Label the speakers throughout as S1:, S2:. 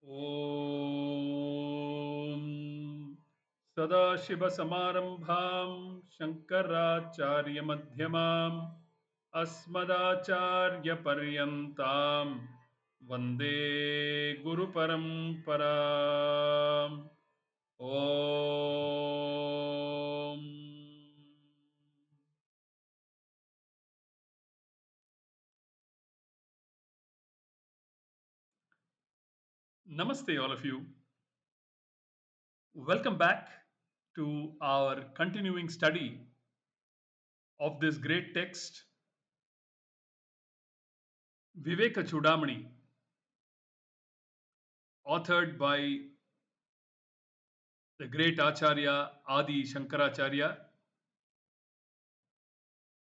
S1: ॐ सदाशिवसमारम्भां शङ्कराचार्यमध्यमाम् अस्मदाचार्यपर्यन्तां वन्दे गुरुपरम्पराम् ॐ Namaste, all of you. Welcome back to our continuing study of this great text, Vivekachudamani, authored by the great Acharya Adi Shankaracharya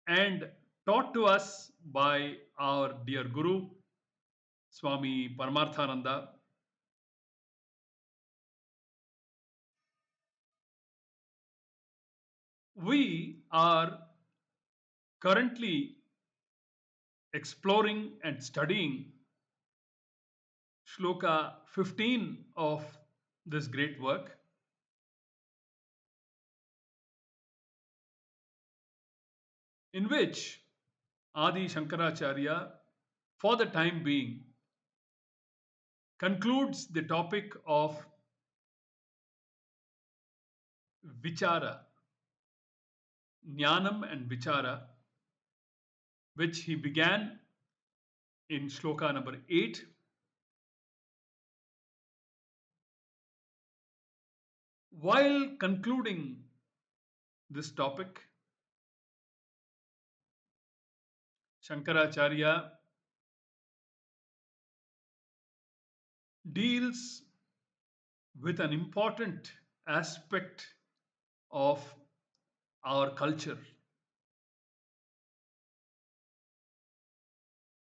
S1: and taught to us by our dear Guru Swami Paramarthananda. We are currently exploring and studying Shloka 15 of this great work, in which Adi Shankaracharya, for the time being, concludes the topic of vichara, jnanam and vichara, which he began in shloka number 8. While concluding this topic, Shankaracharya deals with an important aspect of our culture,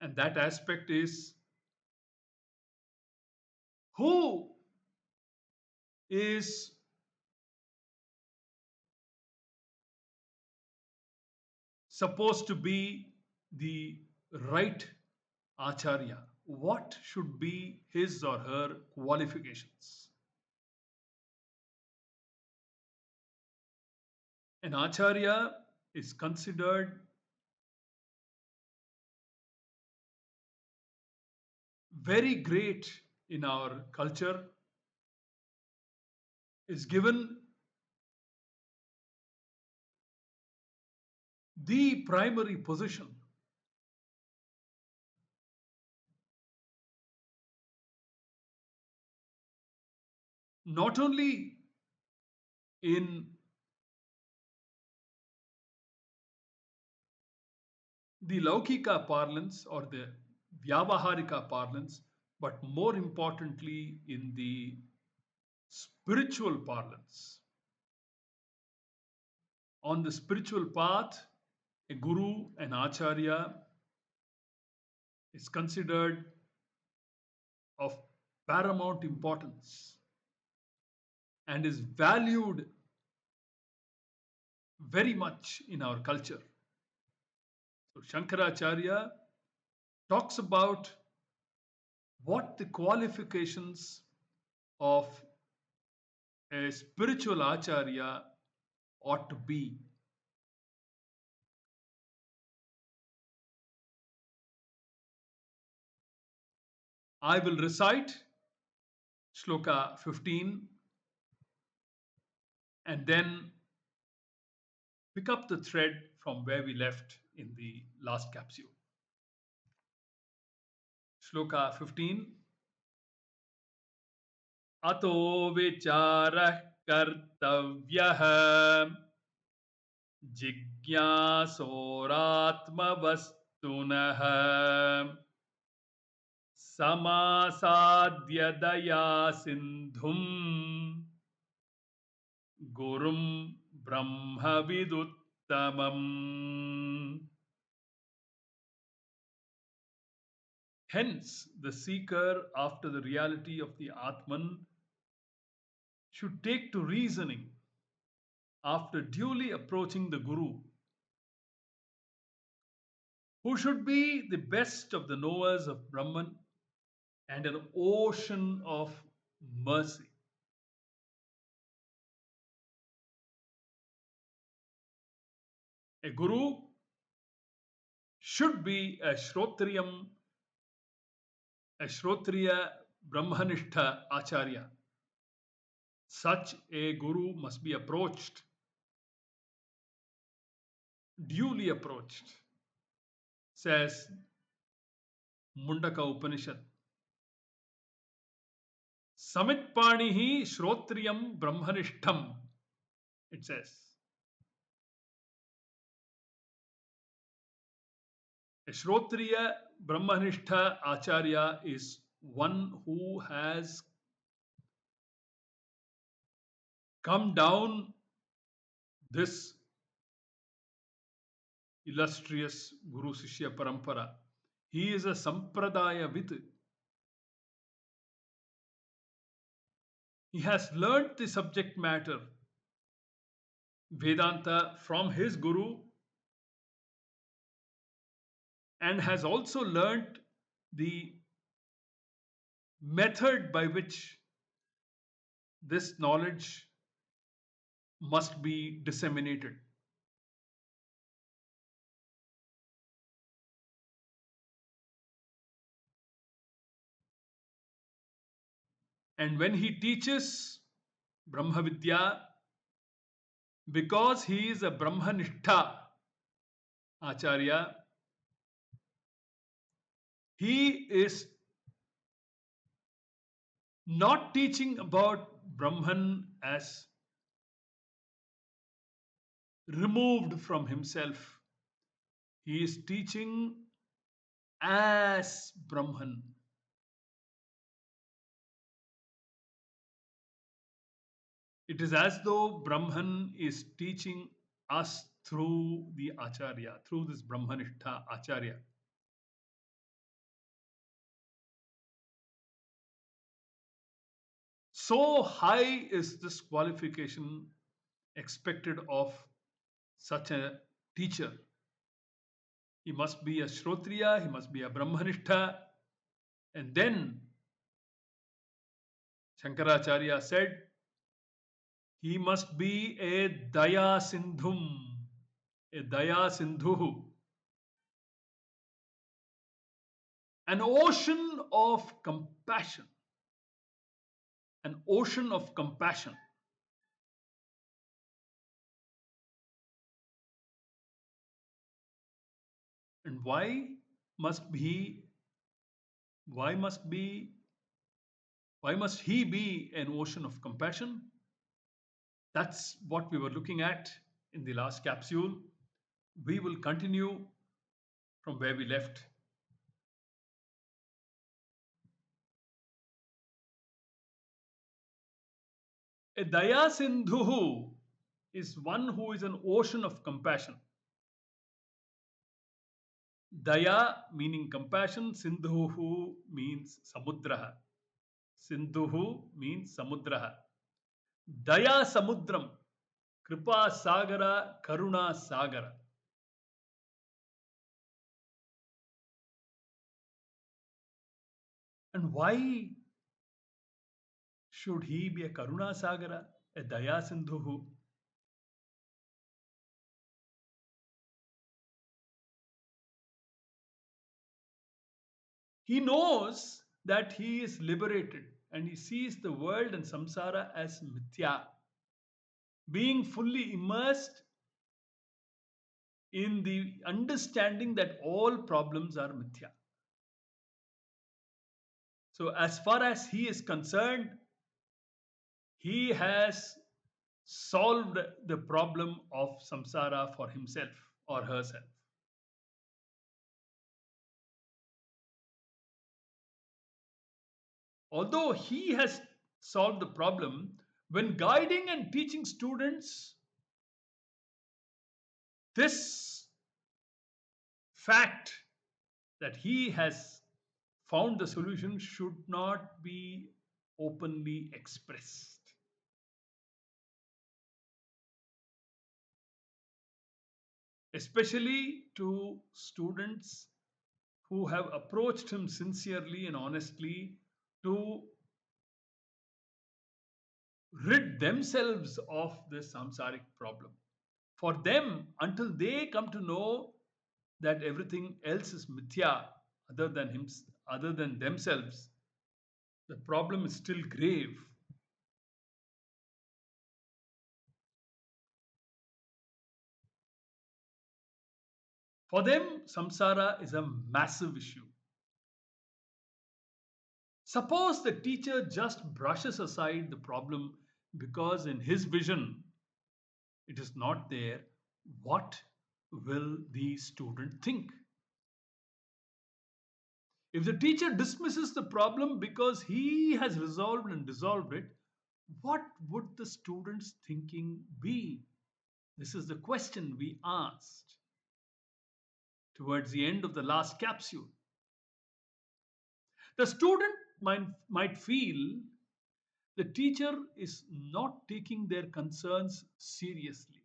S1: and that aspect is who is supposed to be the right acharya. What should be his or her qualifications? An acharya is considered very great in our culture, is given the primary position, not only in the Laukika parlance or the Vyavaharika parlance, but more importantly in the spiritual parlance. On the spiritual path, a guru, an acharya, is considered of paramount importance and is valued very much in our culture. So Shankaracharya talks about what the qualifications of a spiritual acharya ought to be. I will recite Shloka 15 and then pick up the thread from where we left in the last capsule. Shloka 15. Ato vicharah kartavyah जिज्ञासोरात्मवस्तुनः समासाद्य दया सिन्धुं गुरुं ब्रह्मविदुत्तमम्. Hence, the seeker after the reality of the Atman should take to reasoning after duly approaching the Guru, who should be the best of the knowers of Brahman and an ocean of mercy. A guru should be a Shrotriya Brahmanishtha Acharya. Such a guru must be approached, duly approached, says Mundaka Upanishad. Samitpanihi Shrotriyam Brahmanishtam, it says. A Shrotriya Brahmanishtha Acharya is one who has come down this illustrious Guru Sishya Parampara. He is a Sampradaya with. He has learnt the subject matter, Vedanta, from his Guru and has also learnt the method by which this knowledge must be disseminated. And when he teaches Brahma Vidya, because he is a Brahmanishtha Acharya, he is not teaching about Brahman as removed from himself. He is teaching as Brahman. It is as though Brahman is teaching us through the Acharya, through this Brahmanishtha Acharya. So high is this qualification expected of such a teacher. He must be a Shrotriya, he must be a Brahmanishtha. And then Shankaracharya said, he must be a Daya Sindhum, a Daya Sindhu, an ocean of compassion, an ocean of compassion. And must be, why must be, why must he be an ocean of compassion? That's what we were looking at in the last capsule. We will continue from where we left. A Daya Sindhu is one who is an ocean of compassion. Daya meaning compassion, Sindhu means Samudraha. Sindhu means Samudraha. Daya Samudram, Kripa Sagara, Karuna Sagara. And why should he be a Karuna Sagara, a Daya Sindhu? He knows that he is liberated and he sees the world and samsara as mithya. Being fully immersed in the understanding that all problems are mithya. So, as far as he is concerned, he has solved the problem of samsara for himself or herself. Although he has solved the problem, when guiding and teaching students, this fact that he has found the solution should not be openly expressed. Especially to students who have approached him sincerely and honestly to rid themselves of the samsaric problem. For them, until they come to know that everything else is mithya other than him, other than themselves, the problem is still grave. For them, samsara is a massive issue. Suppose the teacher just brushes aside the problem because in his vision it is not there. What will the student think? If the teacher dismisses the problem because he has resolved and dissolved it, what would the student's thinking be? This is the question we asked towards the end of the last capsule. The student might feel the teacher is not taking their concerns seriously.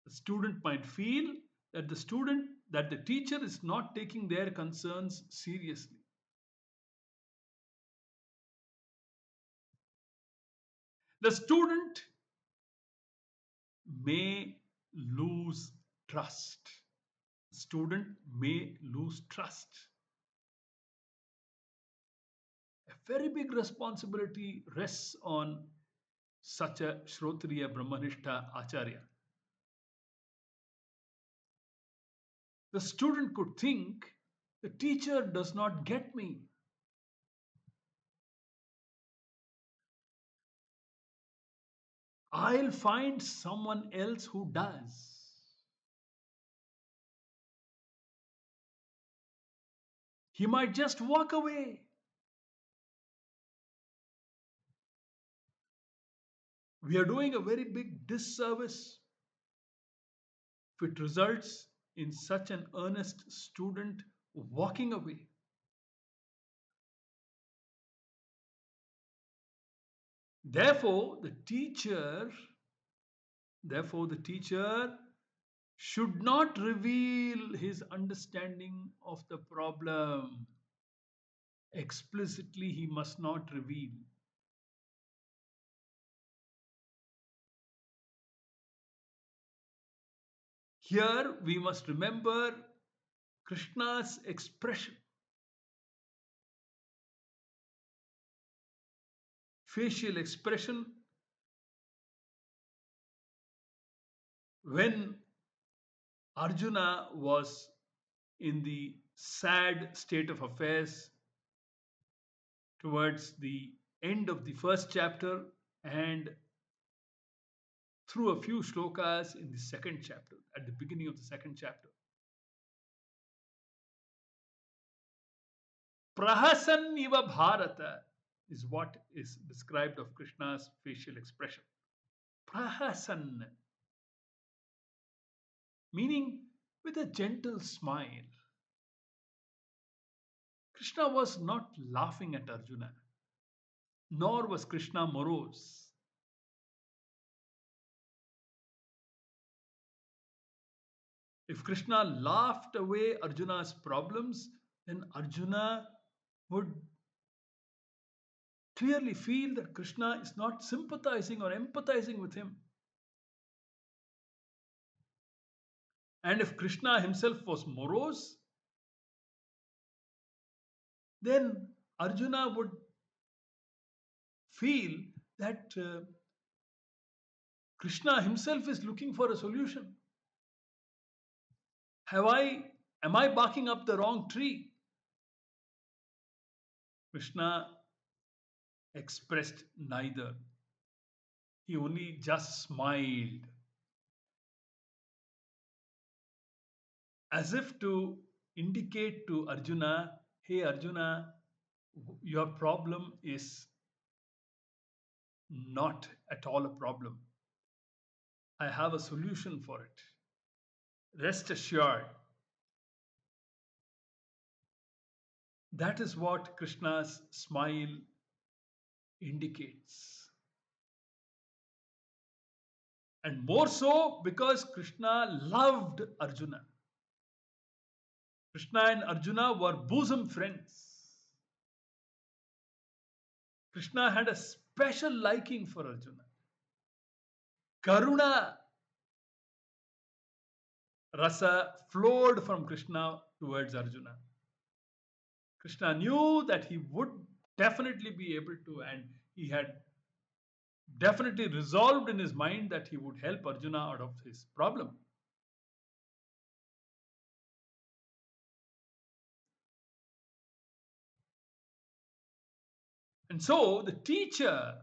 S1: The student might feel that the teacher is not taking their concerns seriously. The student may lose trust. Student may lose trust. A very big responsibility rests on such a Shrotriya Brahmanishta Acharya. The student could think the teacher does not get me. I'll find someone else who does. He might just walk away. We are doing a very big disservice if it results in such an earnest student walking away. Therefore, the teacher should not reveal his understanding of the problem. Explicitly, he must not reveal. Here, we must remember Krishna's expression, facial expression, when Arjuna was in the sad state of affairs towards the end of the first chapter and through a few shlokas in the second chapter, at the beginning of the second chapter. Prahasan iva Bharata is what is described of Krishna's facial expression. Prahasan, meaning with a gentle smile. Krishna was not laughing at Arjuna, nor was Krishna morose. If Krishna laughed away Arjuna's problems, then Arjuna would clearly feel that Krishna is not sympathizing or empathizing with him. And if Krishna himself was morose, then Arjuna would feel that Krishna himself is looking for a solution. Am I barking up the wrong tree? Krishna expressed neither. He only just smiled, as if to indicate to Arjuna, hey Arjuna, your problem is not at all a problem. I have a solution for it. Rest assured. That is what Krishna's smile indicates. And more so because Krishna loved Arjuna. Krishna and Arjuna were bosom friends. Krishna had a special liking for Arjuna. Karuna rasa flowed from Krishna towards Arjuna. Krishna knew that he would definitely be able to, and he had definitely resolved in his mind that he would help Arjuna out of his problem. And so the teacher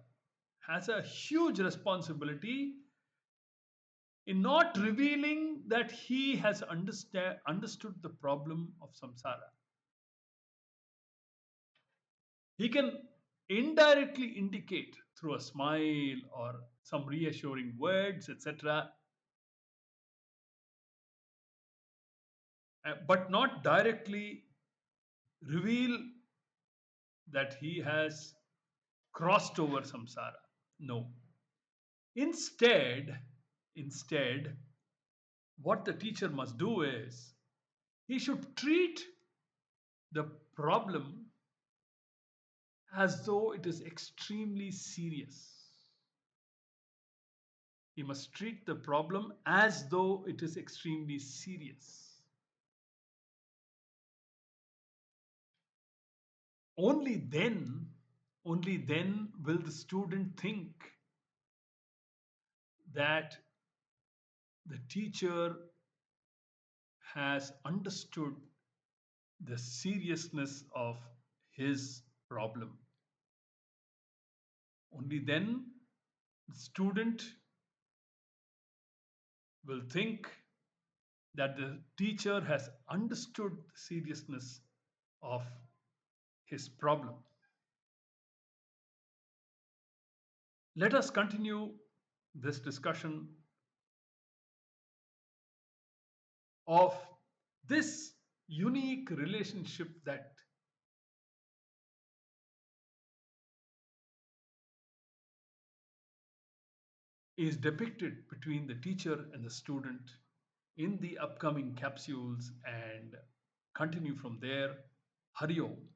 S1: has a huge responsibility in not revealing that he has understood the problem of samsara. He can indirectly indicate through a smile or some reassuring words, etc., but not directly reveal that he has crossed over samsara. No. Instead, instead, what the teacher must do is he should treat the problem as though it is extremely serious. He must treat the problem as though it is extremely serious. Only then, only then will the student think that the teacher has understood the seriousness of his problem. Only then the student will think that the teacher has understood the seriousness of his problem. Let us continue this discussion of this unique relationship that is depicted between the teacher and the student in the upcoming capsules and continue from there. Hari Om.